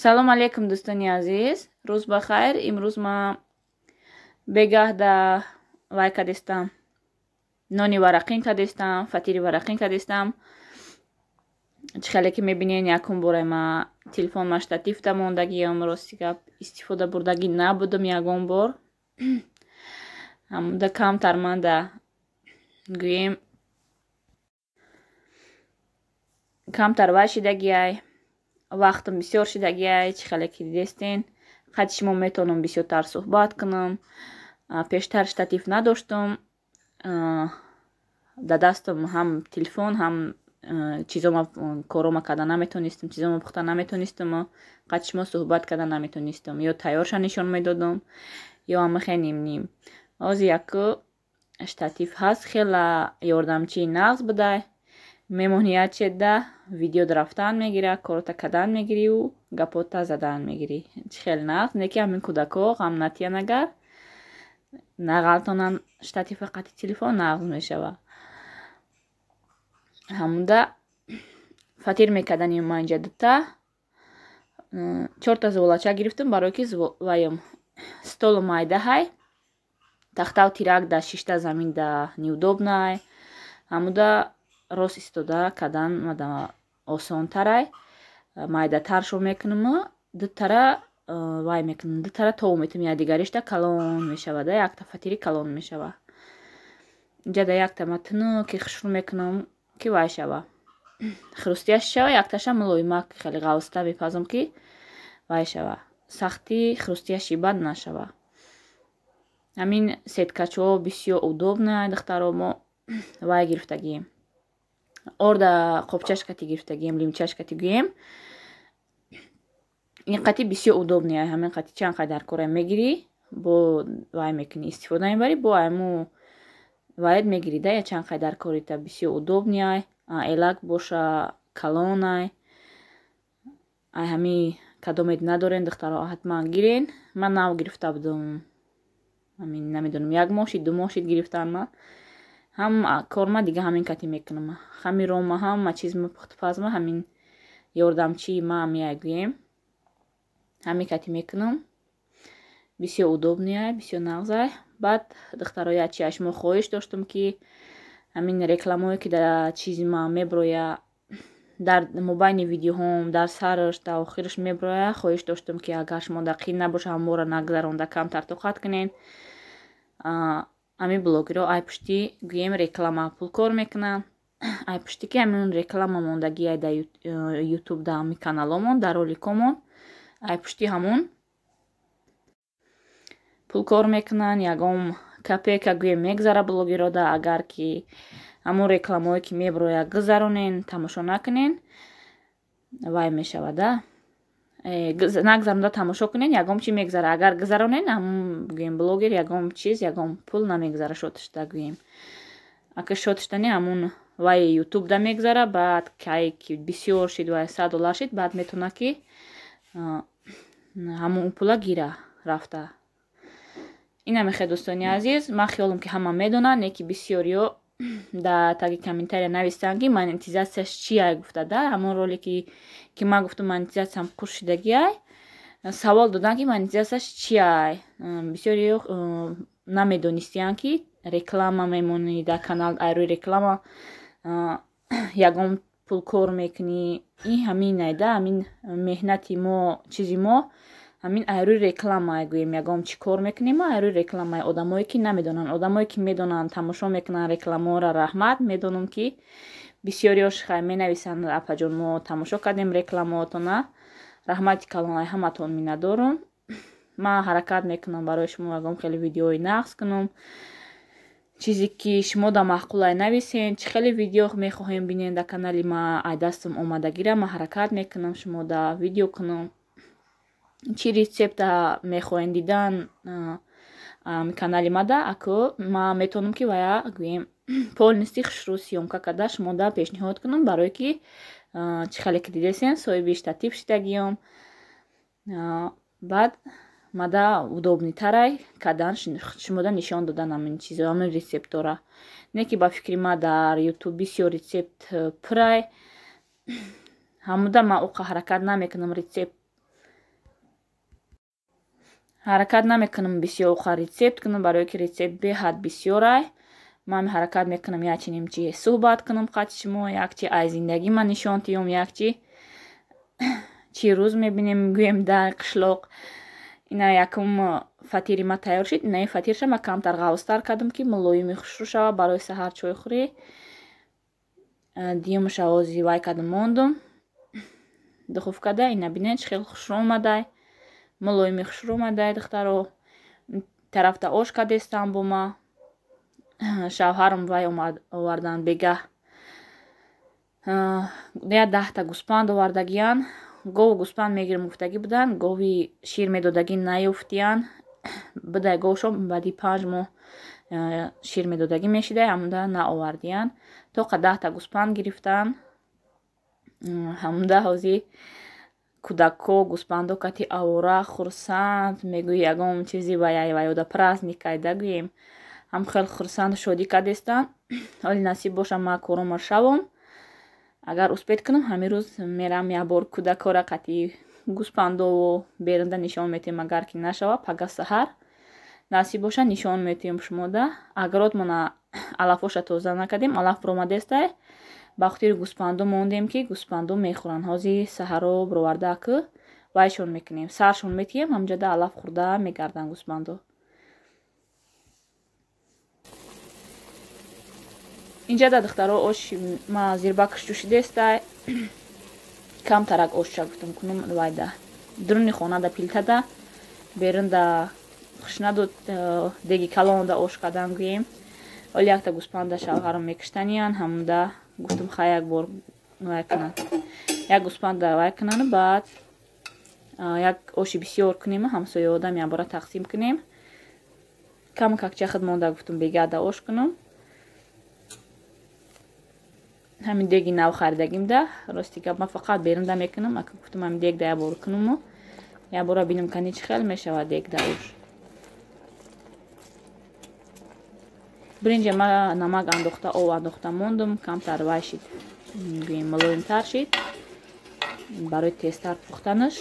салом алейкум дӯстони азиз, рӯз ба хайр. имрӯз ман бегаҳ да вай кардистам, нони варақин кардистам, фатири варақин кардистам. чӣ хеле ки мебинен якум боре ман телефонма штативда мондагиам, рости гап истифода бурдагӣ набудам ягон бор. ҳамуда камтар ман да гӯем камтар вай шидагиай, вақтам бисёр шидагиай. Чӣ хеле ки дидестен қадди шумо метавонам бисёртар суҳбат кунам. пештар штатив надоштам, да дастам ҳам телефон, ҳам чизома корома карда наметонистам, чизома пухта наметонистам, қадди шумо суҳбат карда наметонистам. ё тайёрша нишон медодам, ё ҳамахе ним. ҳозир яку штатив ҳаст, хела ёрдамчии нағз будай. мемоҳни ячеда видеода рафтан мегира, корота кардан мегирию гапота задан мегирӣ. Чӣ хел нағз, не ки ҳамин кӯдако ғам натиян, агар нағалтонан штатива қадди телефон нағз мешава. ҳамуда фатир мекарданем ман инҷа дута 4 зволача гирифтам, барое ки ваям столу майдаҳай, тахтау тирак да шишта замин да неудобнай. ҳамуда рост истода кардан мада осонтарай, майдатар шо мекунам, дутара вай мекунам, дутара тов метунам, я дигаришта калон мешавада, якта фатири калон мешава. инҷа да якта ма тунуки хушрӯ мекунам ки вай шава, хрустияш шава, якташа мулоимак хеле ғавста мепазам ки вай шава, сахти хрустияши бад нашава. ҳамин сеткачҳо бисёр удобна, духтаро мо вай гирифтагием, орда қопчашкати гирифтагием, лимчашкати гӯем. ин қати бисёр удобная, ҳамин қати чанд қадар кора мегирӣ, бо вай мекунӣ, истифода мебарӣ, бо айму вайд мегирида, я чанд қадар корита бисёр удобная, элак боша, калонай. ай ҳами кадомед надорен, духтаро ҳатман гирен. ман нав гирифта будам, ҳамин намедонам, 1 моҳшид 2 моҳшид гирифтан. ман ҳам корма дига ҳамин кати мекунам, хамирома ҳама чизма пухтупазма ҳамин ёрдамчии ма меагӯем, ҳамин кати мекунам. бисёр удобная, бисёр нағзай. баъд духтаро ячи аз шумо хоҳиш доштам ки ҳамин рекламое ки дар чизи ма меброя, дар мобайни видеоҳом дар сараш дар охираш меброя, хоҳиш доштам ки агар шумо дақиқ набоша ҳамора нагзаронда камтар тоқат кунен. ҳамин блогеро ай пушти гӯем реклама пул кор мекунанд. ай пушти ки ҳамин реклама мондагиай дар ютуб дар ҳамин каналомон, дар роликомон, ай пушти ҳамун пул кор мекунанд. ягон копейка гӯем мегзара блогерода, агар ки ҳамун рекламое ки меброя гузаронен, тамошо накунен, вай мешавада. нагзаронда тамошо кунен, ягон чи мегзара, агар гузаронен ҳамун гӯем блогер ягон чиз, ягон пул намегзара шоташда гӯем. ака шоташда не ҳамун вай ютуб да мегзара, баъд кай ки бисёр шид, вай $100 шид, баъд метавона ки ҳамун пула гира рафта. ина мехе дӯстони азиз, ман хиёлам ки ҳама медонанд, не ки бисёриё дар таги комментария навистанд ки монетизатсияш чия гуфтада. ҳамон ролики ки ман гуфтам монетизатсиям қурт шидагиай, савол доданд ки монетизатсияш чияй. бисёриё намедонистиянд ки реклама мемонӣ дар канал, айрӯи реклама ягон пул кор мекунӣ. ин ҳаминайда, ҳамин меҳнати мо, чизи мо ҳамин айрӯи рекламае. гӯем ягон чӣ кор мекунем, айрӯи рекламае. одамое ки намедонанд, одамое ки медонанд, тамошо мекунанд рекламаҳоро, раҳмат. медонам ки бисёриёш хай менависанд, апаҷон мо тамошо кардем рекламаотона, раҳмати калон, ай ҳаматон миннатдорам. ман ҳаракат мекунам барои шумо ягон хеле видеои нағз кунам, чизе ки шумо да маъқулай нависен. чӣ хеле видео мехоҳем бинен дар канали ман, ай дастам омадагира, ман ҳаракат мекунам шумо да видео кунам. чӣ рецепта мехоҳем дидан канали мада, ако ман метавонам ки вая гӯем полностью хушрӯ сёмка карда шумо да пешниҳод кунам, барое ки чӣ хеле ки дидесен соҳиби штатив шидагиам. баъд мада удобнитарай кардан шумода нишон додан ҳамин чизо, ҳамин рецептора. не ки ба фикри ма дар ютуб бисёр рецепт пурай. ҳамуда ман оқа ҳаракат намекунам рецепт ҳаракат намекунам бисёр уха рецепт кунам, барое ки рецепт беҳад бисёрай. ман ҳаракат мекунам якчи чи суҳбат кунам қати шумо, якчи ай зиндагӣ ман нишон диём, якчи чӣ рӯз мебинем гӯем дар қишлоқ. ина якум фатири ма тайёр шид. Инаи фатирша ма камтар ғавзтар кардам ки мулоими хушрӯ шавад барои саҳар чойхӯрӣ. диюмаша ози вай кардам мондум духовкада. ина бинед чӣ хел хушрӯ омадай, мулоими хушрӯ омадай духтаро. тарафта ош кардестам бо ма. шавҳарам вай овардан бегаҳ 10 гӯспанд овардагиян. гову гӯспанд мегирам гуфтагӣ будан, гови шир медодагӣ наёфтиян. бидай говшон баъди 5 моҳ шир медодагӣ мешидай, ҳамда наовардиян. тоқа 10 гӯспанд гирифтан. ҳамда ҳози кӯдакҳо гӯспандо кати авора хурсанд мегӯи ягон чизи ваёда праздникай дагӯем. ҳам хел хурсанд шодӣ кардестан. ҳоли насиб боша ма корома шавом. агар успед кунам ҳамин рӯз мерам якбор кӯдакҳора қати гӯспандову беринда нишон метиҳем. агар ки нашава пага саҳар насиб боша нишон метиҳем шумода. агарот мана алафоша тоза накардем, алаф бромадестай ба хотири гӯспандо мондем ки гӯспандо мехӯранд. ҳози саҳаро бироварда ки вайшон мекунем, саршон метиҳем, ҳамҷода алаф хӯрда мегарданд гӯспандо. инҷада духтаро оши ма зирбакш ҷӯшидестай. камтарак ошша гуфтам кунум вайда дуруни хонада пилтада беринда хушнаду деги калонда ош кардан гӯем. оли якта гӯспанда шавҳарам мекиштаниян. ҳамда гуфтам хай якбор вай кунанд. як гӯспанда вай кунанд, баъд як оши бисёр кунем, ҳамсоя одам якбора тақсим кунем. кам какча худ монда гуфтам бегада ош кунам. ҳамин деги нав харидагимда рости гап ман фақат беринда мекунам. ака гуфтам ҳамин дегда якбор кунаму якбора бинам кани чӣ хел мешавад дегда ош. бринҷа ма намак андохта об андохта мондум. камтар вай шид гӯем мулоимтар шид барои тезтар пухтанаш.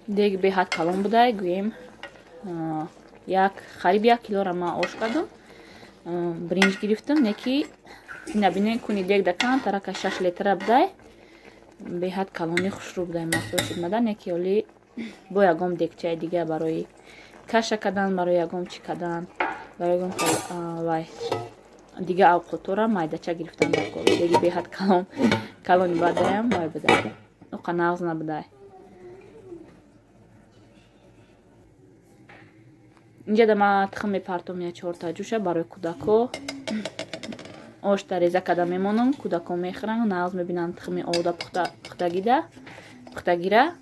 дег беҳад калон будай гӯем қариб 1 килора ма ош кардам. бринҷ гирифтам, неки ина бинен куни дегда камтарака 6 литра будай. беҳад калони хушрӯ будай маҳсул шуд мада, неки оли бо ягон дегчаи дига барои каша кардан, барои ягон чӣ кардан, барои ягон вай дига авқотора майдача гирифтам ба кор. деги беҳад калони бадаям вай будай, оқа нағз набудай. инҷада ма тхм мепартом я 4 ҷӯша барои кӯдакҳо. ошта реза карда мемонам, кӯдакҳо мехӯранд, нағз мебинанд тхми ода пухтагира.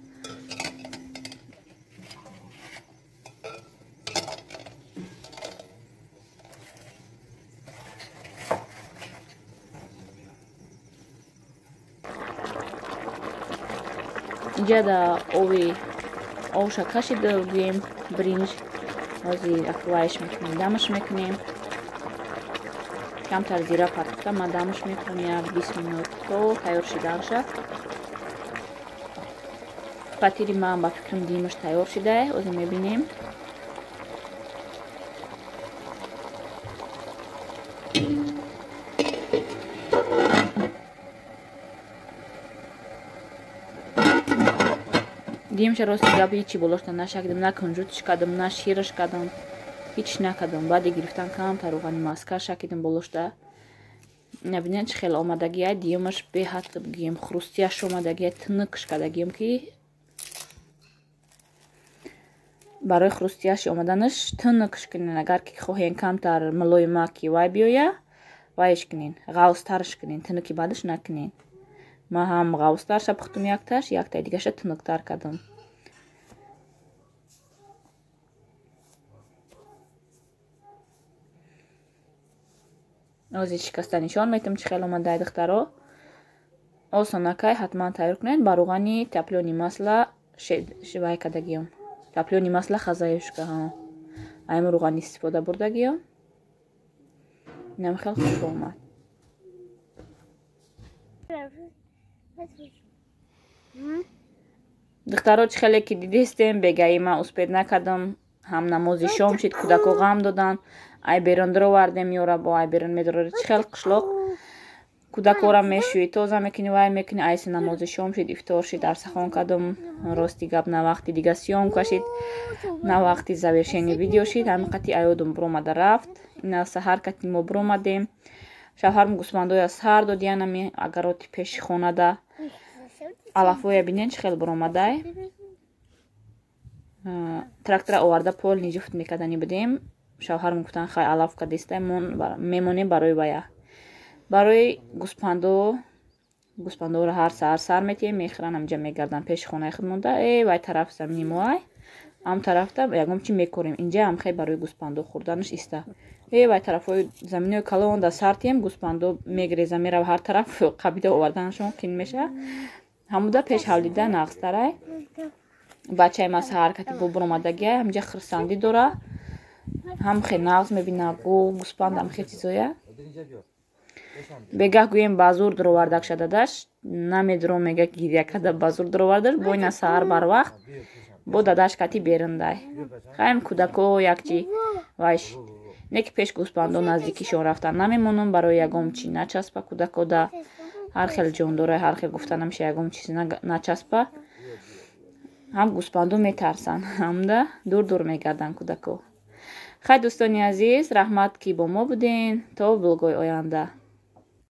инҷада ови оша кашида гӯем бринҷ ҳозир аквайш мекунем, дамаш мекунем. камтар зира партофта ма дамаш мекунем як 20 минут то тайёр шида бошад. фатири ман ба фикрам димаш тайёр шидае. ҳозир мебинем. димша рости гап ҳичи болошта нашакдам, на кунҷутиш кардам, на шираш кардам, ҳич накардам. баъди гирифтан камтар рӯғани маска шакидам болошта. набинед чӣ хел омадагия диюмаш беҳад гӯем хрустияш омадагия тинукш кардагием ки барои хрустияши омаданаш тинукш кунен. агар ки хоҳем камтар мулоимаки вай биёя вайш кунен, ғавзтарш кунен, тинуки баъдаш накунен. ма ҳам ғавзтарша пухтам якташ, яктаи дигаша тинуктар кардам. ҳозир шикаста нишон метам чӣ хел омадай духтаро. осонакай ҳатман тайёр кунед. ба рӯғани таплёни масла вай кардагиён. таплёни масла хазаюшка айму рӯғани истифода бурдагиён. инам хел хушрӯ омад. духтаро чӣ хеле ки дидистем бегаи ман успед накардам ҳам намози шом шид кӯдако ғам доданд ай берун даровардем ёра бо ай берун медорори чӣ хел қишлоқ кӯдакора мешӯӣ тоза мекунӣ вай мекунӣ айси намози шом шид ифтор шид арсахон кардам рости гап на вақти дига сёмка шид на вақти завершени видео шид ҳамиқати аёдум буромада рафт ина саҳар кати мо буромадем шавҳарм гӯсфандоя сар доди янами агароти пеши хонада алафоя бинен чӣ хел буромадай трактора оварда полни ҷуфт мекардани будем шавҳарм гуфтанд хай алафка дистай мемонем барои вая барои гӯсфандоро ҳар саҳар сар метиҳем мехӯранд ҳамҷа мегардан пеши хонаи худ монда вай тараф замини моай ам тарафта ягон чӣ мекорем инҷа ам хай барои гӯсфандо хӯрданаш иста вай тарафҳои заминои калонда сартием гӯсфандо мегреза мерава ҳар тараф қабида оварданашон қин меша ҳамуда пеш ҳавлида нағзтарай бачаи ма саҳар кати бо буромадагия ҳамҷа хирсандӣ дора ҳам хе нағз мебина гӯспанд ҳам хе чизоя бегаҳ гӯем ба зур дуровардак шададаш намедуром мега гирия карда ба зур дуровардаш бо ина саҳар барвақт бо дадаш кати берундай хайм кӯдако якчи вайш неки пеш гӯспандо наздикишон рафтан намемонам барои ягон чи начаспа кӯдакода ҳар хел ҷондора ҳар хел гуфта намеша ягон чиз начаспа ҳам гӯспандо метарсанд ҳамда дур мегардан кӯдако хай дӯстони азиз раҳмат ки бо мо буден то блогои оянда